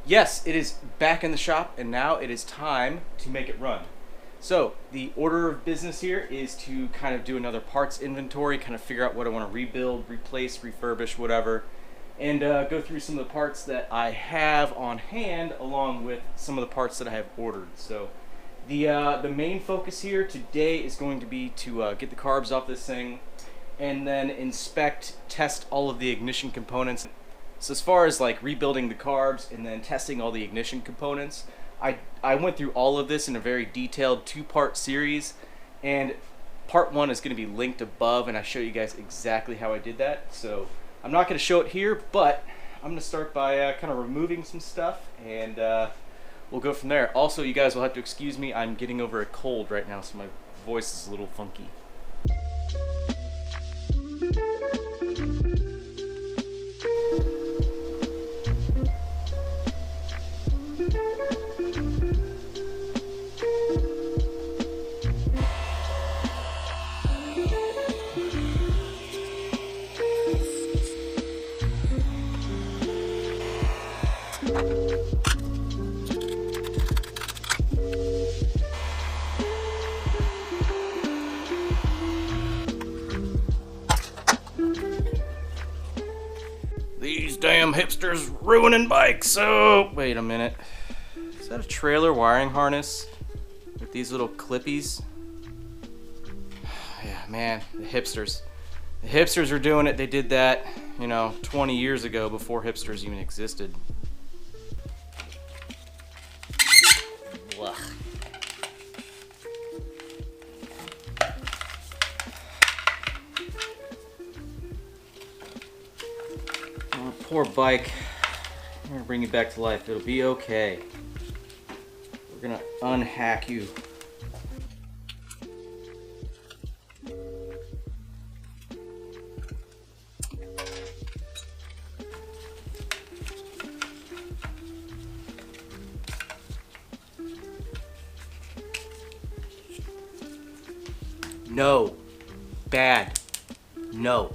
Yes, it is back in the shop, and now it is time to make it run. So the order of business here is to kind of do another parts inventory, kind of figure out what I want to rebuild, replace, refurbish, whatever, and go through some of the parts that I have on hand along with some of the parts that I have ordered. So the main focus here today is going to be to get the carbs off this thing and then inspect, test all of the ignition components. So as far as like rebuilding the carbs and then testing all the ignition components, I went through all of this in a very detailed 2-part series, and part 1 is going to be linked above, and I show you guys exactly how I did that. So I'm not going to show it here, but I'm going to start by kind of removing some stuff, and we'll go from there. Also, you guys will have to excuse me, I'm getting over a cold right now, so my voice is a little funky. These damn hipsters ruining bikes. So wait a minute, is that a trailer wiring harness with these little clippies? Yeah, man, the hipsters are doing it. They did that, 20 years ago, before hipsters even existed. Ugh. Oh, poor bike. I'm gonna bring you back to life. It'll be okay. We're gonna unhack you. No. Bad. No.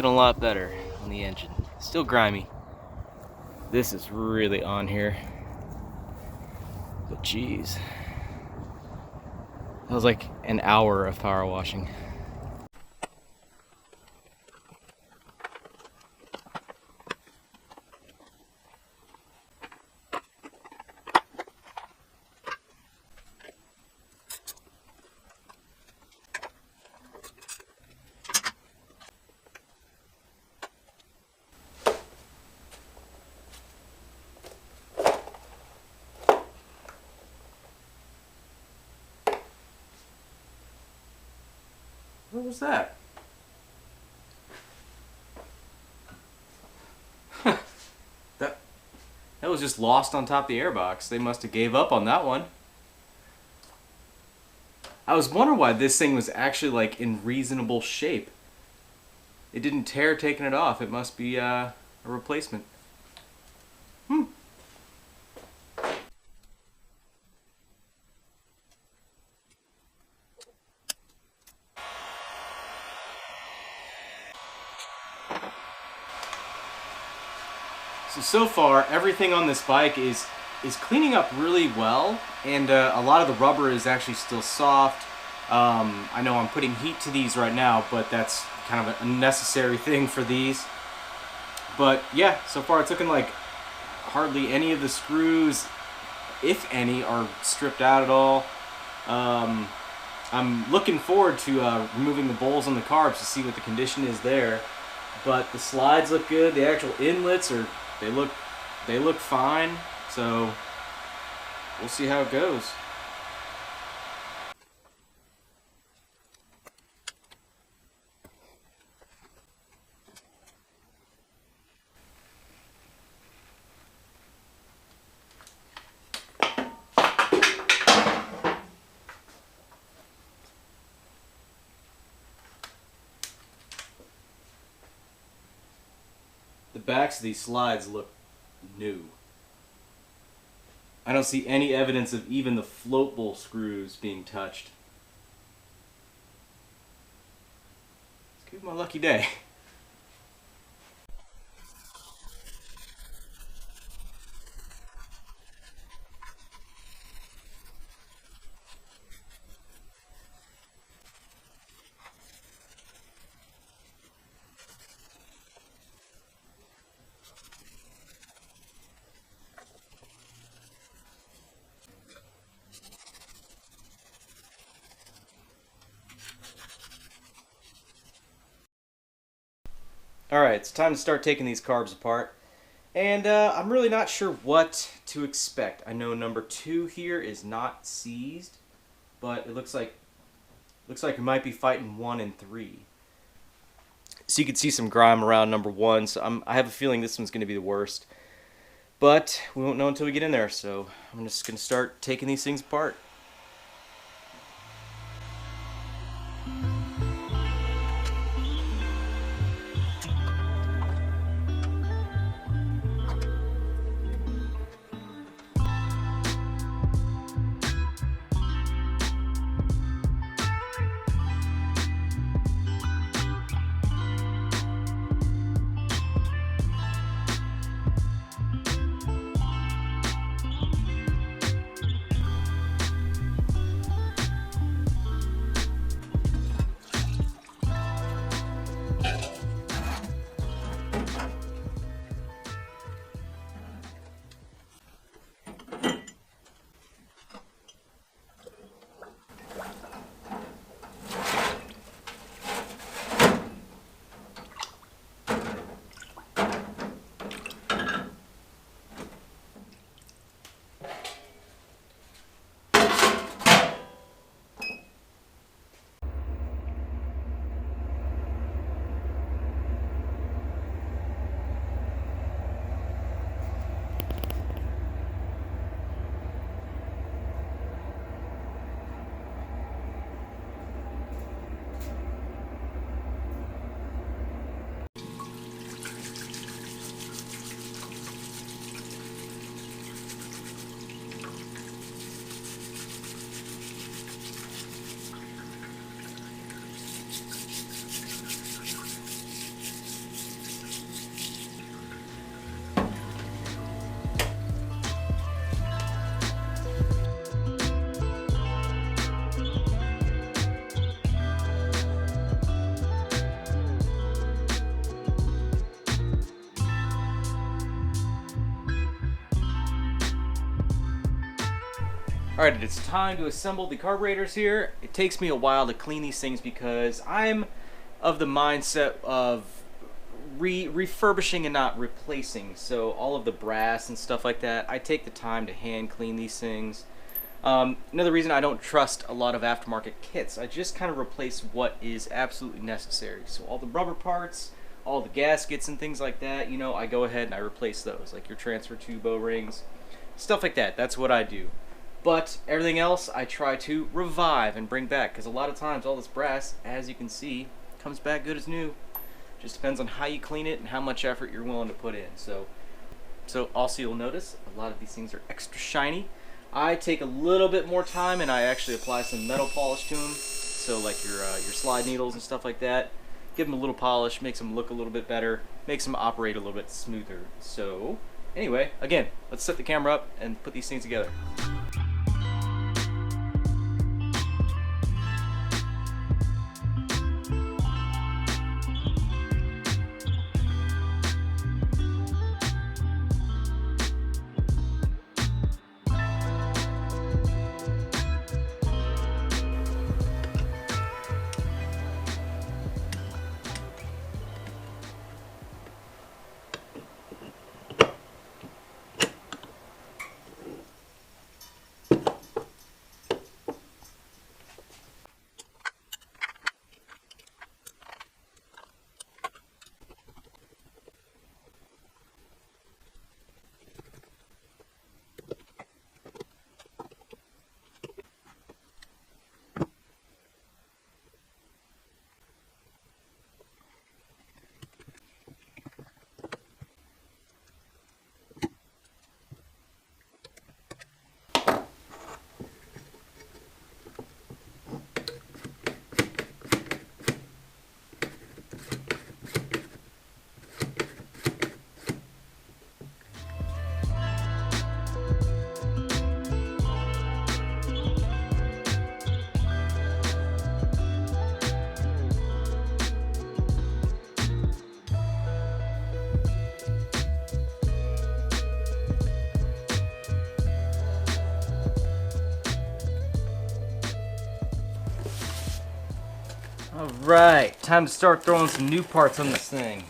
Looking a lot better on the engine. Still grimy. This is really on here. But geez. That was like an hour of power washing. What was that? That was just lost on top of the airbox. They must have gave up on that one. I was wondering why this thing was actually like in reasonable shape. It didn't tear taking it off. It must be a replacement. So far, everything on this bike is cleaning up really well, and a lot of the rubber is actually still soft. I know I'm putting heat to these right now, but that's kind of a necessary thing for these. But yeah, so far it's looking like hardly any of the screws, if any, are stripped out at all. I'm looking forward to removing the bowls on the carbs to see what the condition is there. But the slides look good. The actual inlets they look fine. So we'll see how it goes. The backs of these slides look new. I don't see any evidence of even the float bowl screws being touched. This could be my lucky day. Alright, it's time to start taking these carbs apart. And I'm really not sure what to expect. I know number 2 here is not seized, but it looks like we might be fighting 1 and 3. So you can see some grime around number 1, so I have a feeling this one's going to be the worst. But we won't know until we get in there, so I'm just going to start taking these things apart. Alright, it's time to assemble the carburetors here. It takes me a while to clean these things because I'm of the mindset of refurbishing and not replacing. So all of the brass and stuff like that, I take the time to hand clean these things. Another reason I don't trust a lot of aftermarket kits, I just kind of replace what is absolutely necessary. So all the rubber parts, all the gaskets and things like that, you know, I go ahead and I replace those, like your transfer tube O-rings, stuff like that. That's what I do. But everything else I try to revive and bring back, because a lot of times all this brass, as you can see, comes back good as new. Just depends on how you clean it and how much effort you're willing to put in. So also you'll notice a lot of these things are extra shiny. I take a little bit more time and I actually apply some metal polish to them. So like your slide needles and stuff like that. give them a little polish, makes them look a little bit better, makes them operate a little bit smoother. So anyway, again, let's set the camera up and put these things together. Alright, time to start throwing some new parts on this thing.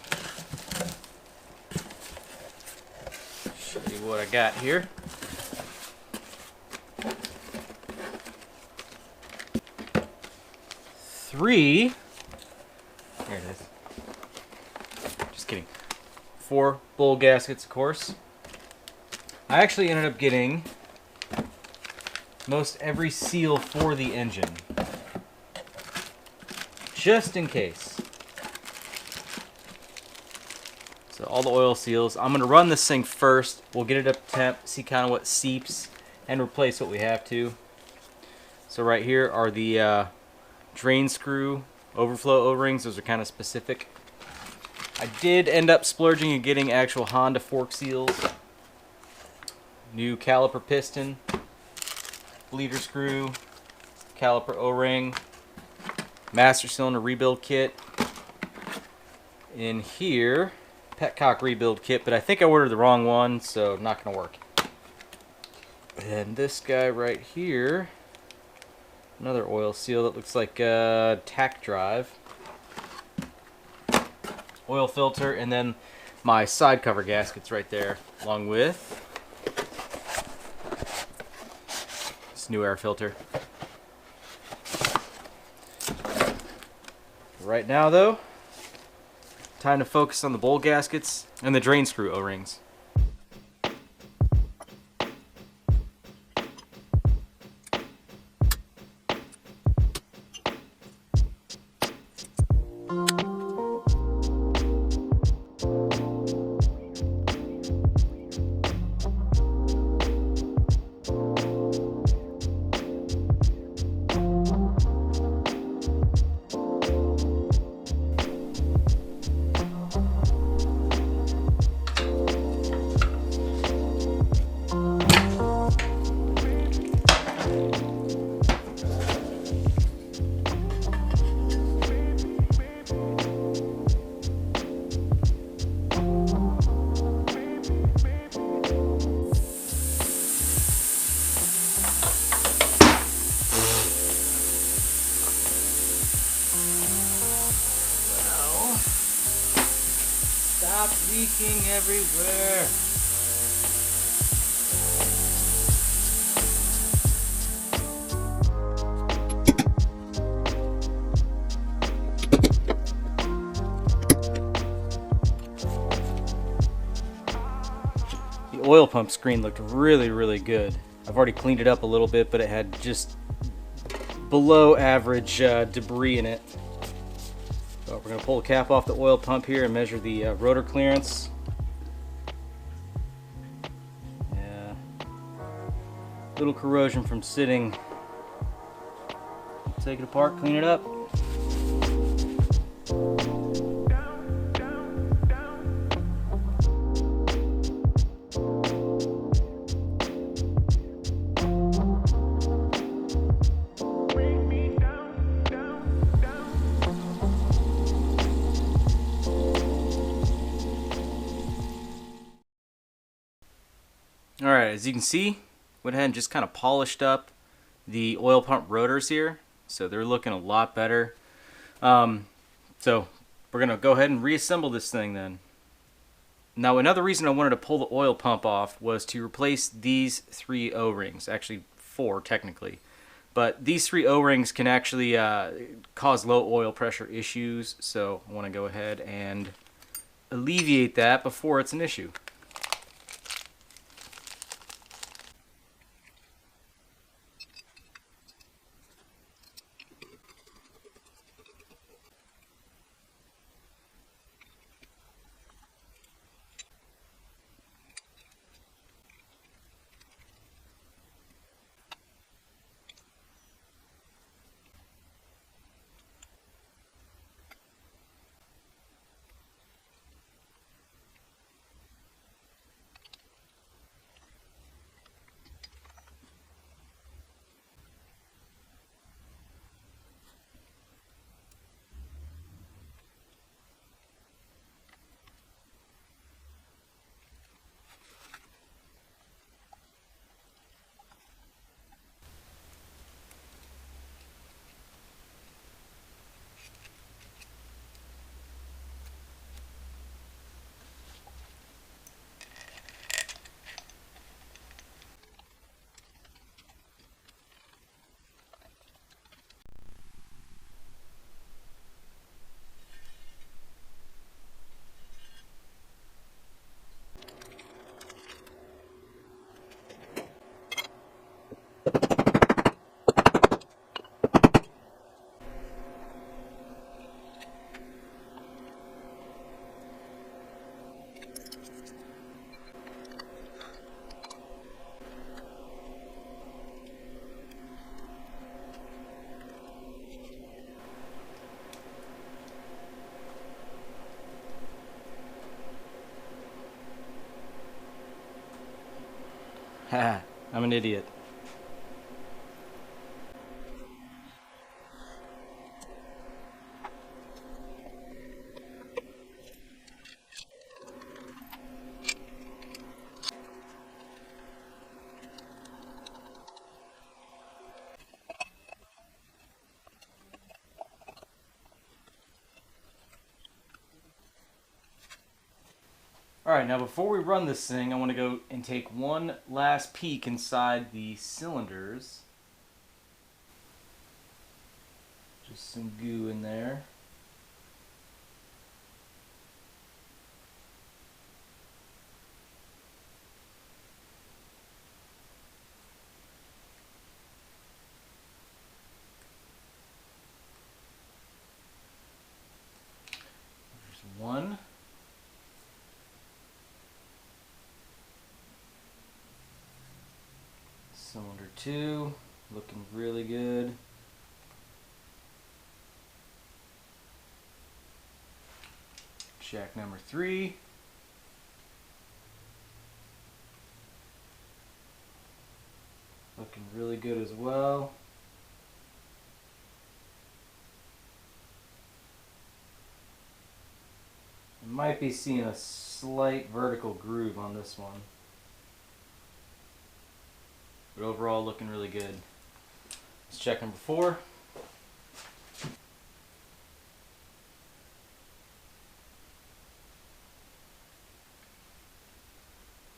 Show you what I got here. Here it is. Just kidding. 4 bowl gaskets, of course. I actually ended up getting most every seal for the engine, just in case. So all the oil seals. I'm going to run this thing first. We'll get it up to temp, see kind of what seeps, and replace what we have to. So right here are the drain screw overflow O-rings. Those are kind of specific. I did end up splurging and getting actual Honda fork seals. New caliper piston, bleeder screw, caliper O-ring, master cylinder rebuild kit. In here, petcock rebuild kit, but I think I ordered the wrong one, so not going to work. And this guy right here, another oil seal that looks like a tack drive, oil filter, and then my side cover gaskets right there, along with this new air filter. Right now though, time to focus on the bowl gaskets and the drain screw O-rings. Stop leaking everywhere. The oil pump screen looked really good. I've already cleaned it up a little bit, but it had just below average debris in it. So we're going to pull the cap off the oil pump here and measure the rotor clearance. Yeah, little corrosion from sitting. Take it apart, clean it up. Alright, as you can see, went ahead and just kind of polished up the oil pump rotors here. So they're looking a lot better. So we're going to go ahead and reassemble this thing then. Now another reason I wanted to pull the oil pump off was to replace these 3 O-rings. Actually 4 technically. But these 3 O-rings can actually cause low oil pressure issues. So I want to go ahead and alleviate that before it's an issue. Haha, I'm an idiot. Alright, now before we run this thing, I want to go and take one last peek inside the cylinders. Just some goo in there. There's one. Cylinder 2, looking really good. Shack number 3. Looking really good as well. You might be seeing a slight vertical groove on this one. But overall looking really good. Let's check number 4.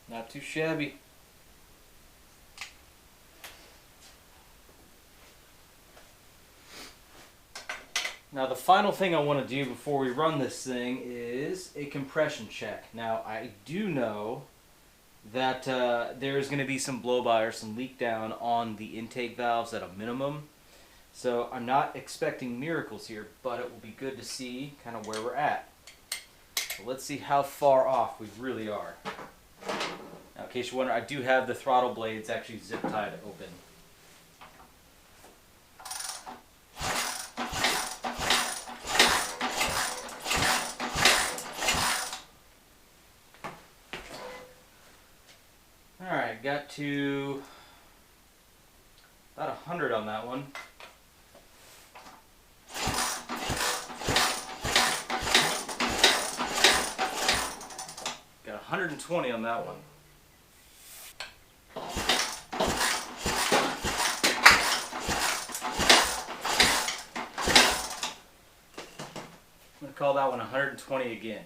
Not too shabby. Now the final thing I want to do before we run this thing is a compression check. Now I do know that there is going to be some blow-by or some leak down on the intake valves at a minimum. So I'm not expecting miracles here, but it will be good to see kind of where we're at. So let's see how far off we really are. Now, in case you wonder, I do have the throttle blades actually zip-tied open. Alright, got to about 100 on that one. Got 120 on that one. call that one 120 again.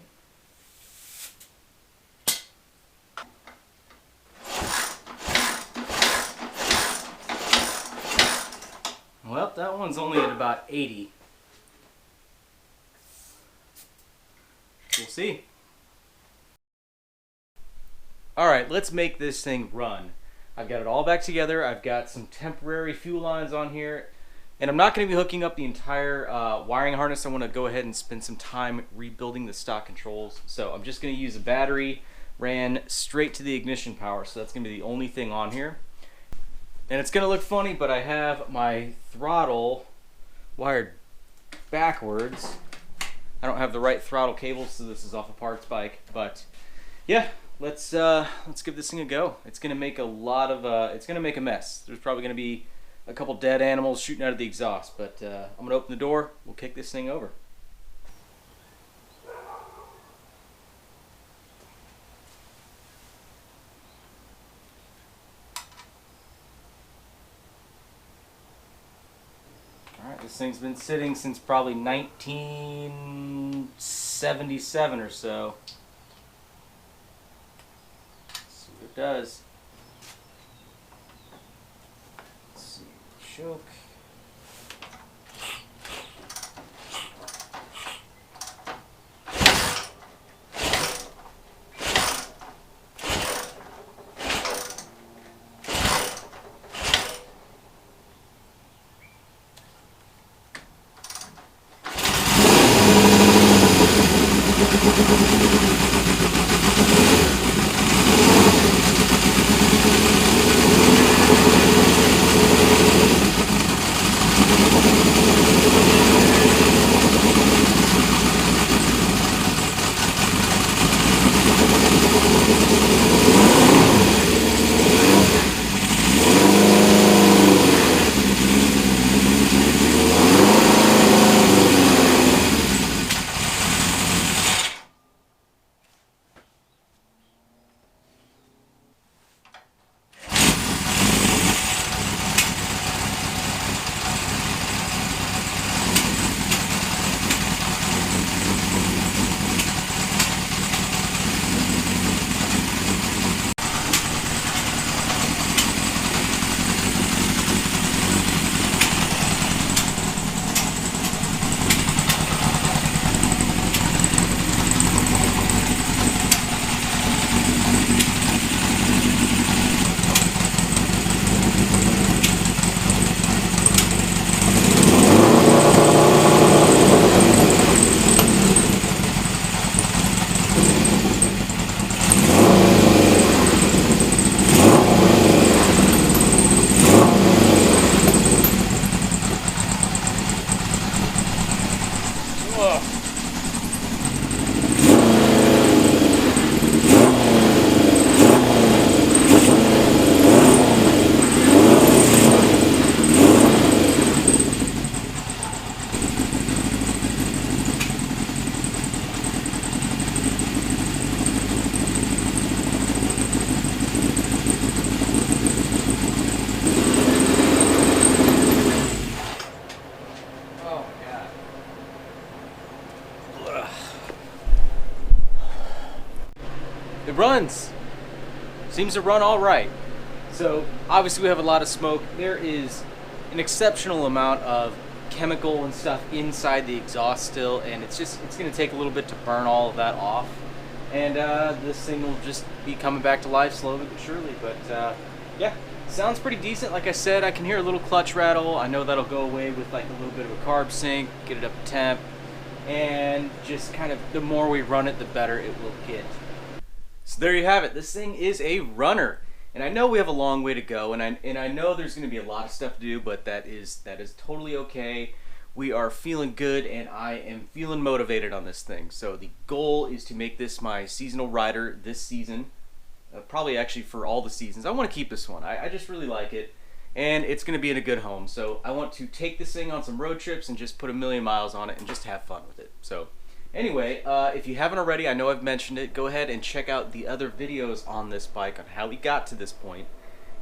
Well, that one's only at about 80. We'll see. Alright, let's make this thing run. I've got it all back together. I've got some temporary fuel lines on here. And I'm not going to be hooking up the entire wiring harness. I want to go ahead and spend some time rebuilding the stock controls. So I'm just going to use a battery ran straight to the ignition power. So that's going to be the only thing on here. And it's going to look funny, but I have my throttle wired backwards. I don't have the right throttle cables, so this is off a parts bike. But yeah, let's give this thing a go. It's going to make a lot of it's going to make a mess. There's probably going to be a couple dead animals shooting out of the exhaust, but I'm going to open the door. We'll kick this thing over. Alright, this thing's been sitting since probably 1977 or so. Let's see what it does. Let's see, choke. It runs. Seems to run all right. So obviously we have a lot of smoke. There is an exceptional amount of chemical and stuff inside the exhaust still, and it's going to take a little bit to burn all of that off. And this thing will just be coming back to life slowly but surely. But yeah, sounds pretty decent. Like I said, I can hear a little clutch rattle. I know that'll go away with like a little bit of a carb sync, get it up to temp, and just kind of the more we run it, the better it will get. So there you have it. This thing is a runner. And I know we have a long way to go, and I know there's going to be a lot of stuff to do, but that is totally okay. We are feeling good, and I am feeling motivated on this thing. So the goal is to make this my seasonal rider this season, probably actually for all the seasons. I want to keep this one. I just really like it, and it's going to be in a good home. So I want to take this thing on some road trips and just put 1,000,000 miles on it and just have fun with it. So anyway, if you haven't already, I know I've mentioned it, go ahead and check out the other videos on this bike on how we got to this point.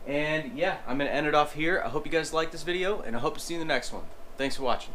And yeah, I'm going to end it off here. I hope you guys liked this video, and I hope to see you in the next one. Thanks for watching.